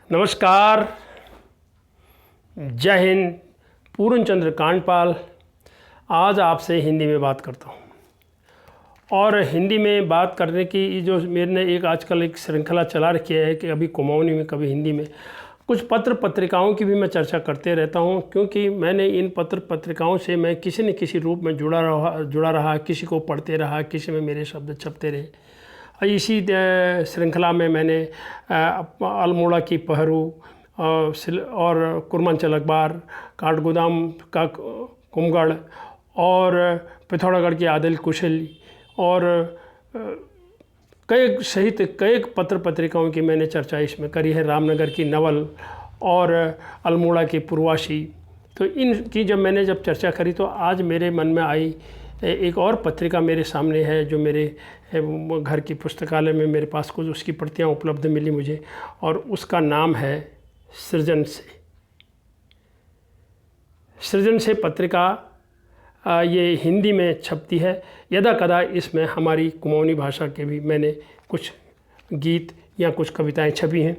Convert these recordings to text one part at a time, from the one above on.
नमस्कार, जय हिंद। पूर्ण चंद्र कांडपाल आज आपसे हिंदी में बात करता हूँ। और हिंदी में बात करने की जो मैंने एक आजकल एक श्रृंखला चला रखी है कि कभी कुमाऊनी में कभी हिंदी में कुछ पत्र पत्रिकाओं की भी मैं चर्चा करते रहता हूँ, क्योंकि मैंने इन पत्र पत्रिकाओं से मैं किसी न किसी रूप में जुड़ा रहा, किसी को पढ़ते रहा, किसी में मेरे शब्द छपते रहे। इसी श्रृंखला में मैंने अल्मोड़ा की पहरू और कुरमांचल अखबार, काठगोदाम का कुमगढ़ और पिथौरागढ़ की आदिल कुशल और कई सहित कई पत्र पत्रिकाओं की मैंने चर्चा इसमें करी है। रामनगर की नवल और अल्मोड़ा की पूर्वासी। तो इनकी जब चर्चा करी तो आज मेरे मन में आई एक और पत्रिका मेरे सामने है, जो मेरे घर की पुस्तकालय में मेरे पास कुछ उसकी प्रतियां उपलब्ध मिली मुझे, और उसका नाम है सृजन से। सृजन से पत्रिका ये हिंदी में छपती है। यदा कदा इसमें हमारी कुमाऊनी भाषा के भी मैंने कुछ गीत या कुछ कविताएं छपी हैं।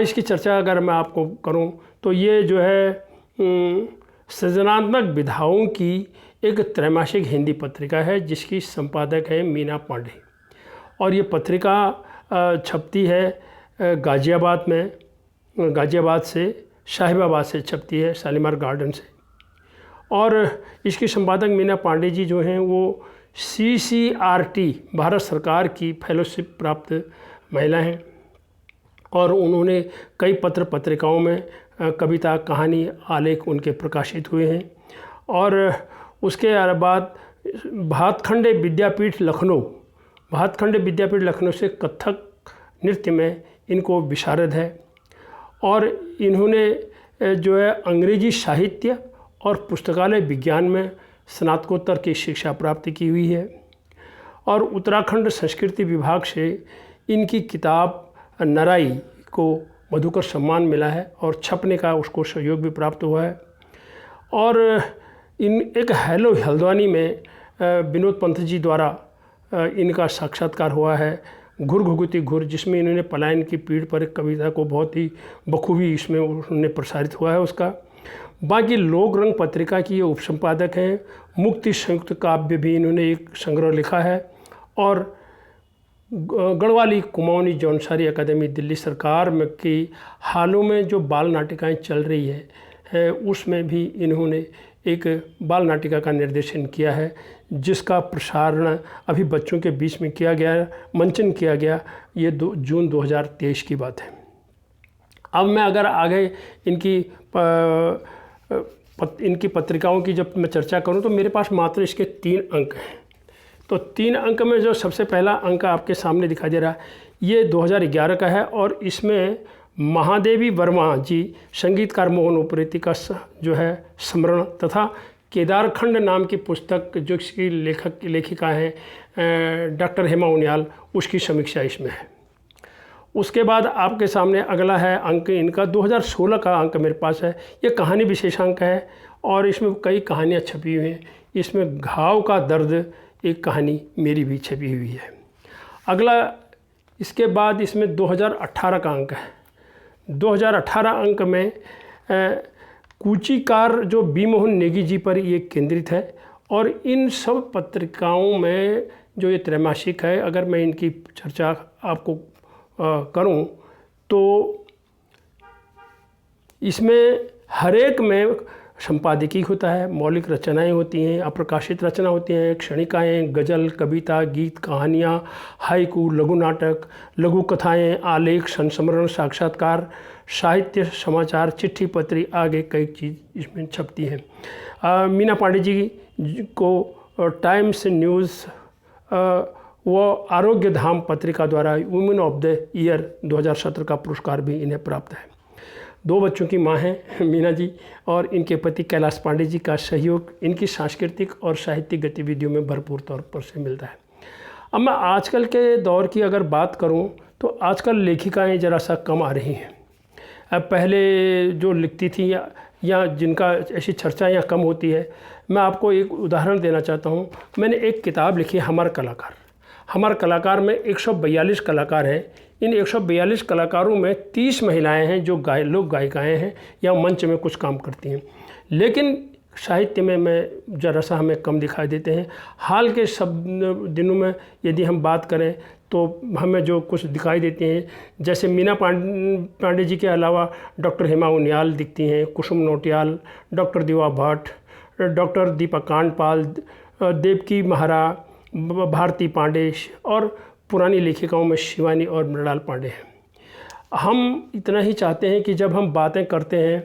इसकी चर्चा अगर मैं आपको करूं तो ये जो है सृजनात्मक विधाओं की एक त्रैमासिक हिंदी पत्रिका है, जिसकी संपादक है मीना पांडे। और ये पत्रिका छपती है गाज़ियाबाद में, गाज़ियाबाद से साहिबाबाद से छपती है, शालीमार गार्डन से। और इसकी संपादक मीना पांडे जी जो हैं वो CCRT भारत सरकार की फेलोशिप प्राप्त महिला हैं, और उन्होंने कई पत्र पत्रिकाओं में कविता, कहानी, आलेख उनके प्रकाशित हुए हैं। और उसके बाद भातखंडे विद्यापीठ लखनऊ से कथक नृत्य में इनको विशारद है। और इन्होंने जो है अंग्रेजी साहित्य और पुस्तकालय विज्ञान में स्नातकोत्तर की शिक्षा प्राप्त की हुई है। और उत्तराखंड संस्कृति विभाग से इनकी किताब नराई को मधुकर सम्मान मिला है और छपने का उसको सहयोग भी प्राप्त हुआ है। और एक हेलो हल्द्वानी में विनोद पंत जी द्वारा इनका साक्षात्कार हुआ है, घुर घुघुती घुर, जिसमें इन्होंने पलायन की पीड़ पर एक कविता को बहुत ही बखूबी इसमें उन्होंने प्रसारित हुआ है उसका। बाकी लोक रंग पत्रिका की ये उपसंपादक हैं। मुक्ति संयुक्त काव्य भी इन्होंने एक संग्रह लिखा है। और गढ़वाली कुमाऊनी जौनसारी अकादमी दिल्ली सरकार में की हालों में जो बाल नाटिकाएं चल रही है उसमें भी इन्होंने एक बाल नाटिका का निर्देशन किया है, जिसका प्रसारण अभी बच्चों के बीच में किया गया, मंचन किया गया। ये जून 2023 की बात है। अब मैं अगर आगे इनकी पत्रिकाओं की जब मैं चर्चा करूं तो मेरे पास मात्र इसके 3 अंक हैं। तो 3 अंक में जो सबसे पहला अंक आपके सामने दिखाई दे रहा है, ये 2011 का है। और इसमें महादेवी वर्मा जी संगीतकार मोहन उप्रेती का जो है स्मरण तथा केदारखंड नाम की पुस्तक जो इसकी लेखिका हैं डॉक्टर हेमा उनियाल, उसकी समीक्षा इसमें है। उसके बाद आपके सामने अगला है अंक इनका 2016 का अंक मेरे पास है। ये कहानी विशेषांक है और इसमें कई कहानियाँ छपी हुई हैं। इसमें घाव का दर्द एक कहानी मेरी भी छपी हुई है। अगला इसके बाद इसमें 2018 का अंक है। 2018 अंक में कूचीकार जो बी मोहन नेगी जी पर ये केंद्रित है। और इन सब पत्रिकाओं में जो ये त्रैमासिक है, अगर मैं इनकी चर्चा आपको करूं तो इसमें हर एक में संपादकीय होता है, मौलिक रचनाएं होती हैं, अप्रकाशित रचना होती हैं, क्षणिकाएँ, गज़ल, कविता, गीत, कहानियाँ, हाइकू, लघु नाटक, लघु कथाएँ, आलेख, संस्मरण, साक्षात्कार, साहित्य, समाचार, चिट्ठी पत्री, आगे कई चीज़ इसमें छपती हैं। मीना पांडे जी को टाइम्स न्यूज़ वो आरोग्य धाम पत्रिका द्वारा वुमेन ऑफ द ईयर 2017 का पुरस्कार भी इन्हें प्राप्त है। 2 बच्चों की मां हैं मीना जी, और इनके पति कैलाश पांडे जी का सहयोग इनकी सांस्कृतिक और साहित्यिक गतिविधियों में भरपूर तौर पर से मिलता है। अब मैं आजकल के दौर की अगर बात करूं तो आजकल लेखिकाएं ज़रा सा कम आ रही हैं। अब पहले जो लिखती थी या जिनका ऐसी चर्चा यहाँ कम होती है, मैं आपको एक उदाहरण देना चाहता हूँ। मैंने एक किताब लिखी है हमार कलाकार। हमारे कलाकार में 142 कलाकार हैं। इन 142 कलाकारों में 30 महिलाएं हैं जो लोक गायिकाएँ हैं या मंच में कुछ काम करती हैं। लेकिन साहित्य में मैं ज़रा सा हमें कम दिखाई देते हैं। हाल के सब दिनों में यदि हम बात करें तो हमें जो कुछ दिखाई देते हैं, जैसे मीना पांडे जी के अलावा डॉक्टर हेमा उनियाल दिखती हैं, कुसुम नौटियाल, डॉक्टर दिवा भट्ट, डॉक्टर दीपा कांडपाल, देवकी महारा, भारती पांडे और पुरानी लेखिकाओं में शिवानी और मृणाल पांडे हैं। हम इतना ही चाहते हैं कि जब हम बातें करते हैं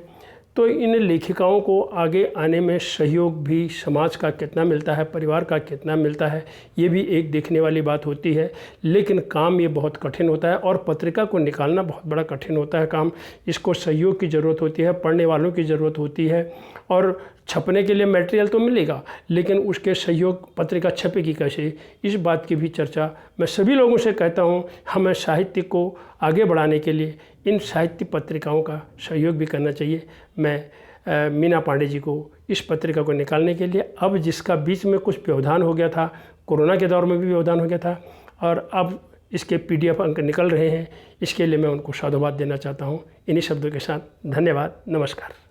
तो इन लेखिकाओं को आगे आने में सहयोग भी समाज का कितना मिलता है, परिवार का कितना मिलता है, ये भी एक देखने वाली बात होती है। लेकिन काम ये बहुत कठिन होता है और पत्रिका को निकालना बहुत बड़ा कठिन होता है काम। इसको सहयोग की ज़रूरत होती है, पढ़ने वालों की ज़रूरत होती है और छपने के लिए मटेरियल तो मिलेगा, लेकिन उसके सहयोग पत्रिका छपेगी कैसे, इस बात की भी चर्चा मैं सभी लोगों से कहता हूँ। हमें साहित्य को आगे बढ़ाने के लिए इन साहित्य पत्रिकाओं का सहयोग भी करना चाहिए। मैं मीना पांडे जी को इस पत्रिका को निकालने के लिए, अब जिसका बीच में कुछ व्यवधान हो गया था, कोरोना के दौर में भी व्यवधान हो गया था, और अब इसके PDF अंक निकल रहे हैं, इसके लिए मैं उनको साधुवाद देना चाहता हूँ। इन्हीं शब्दों के साथ धन्यवाद, नमस्कार।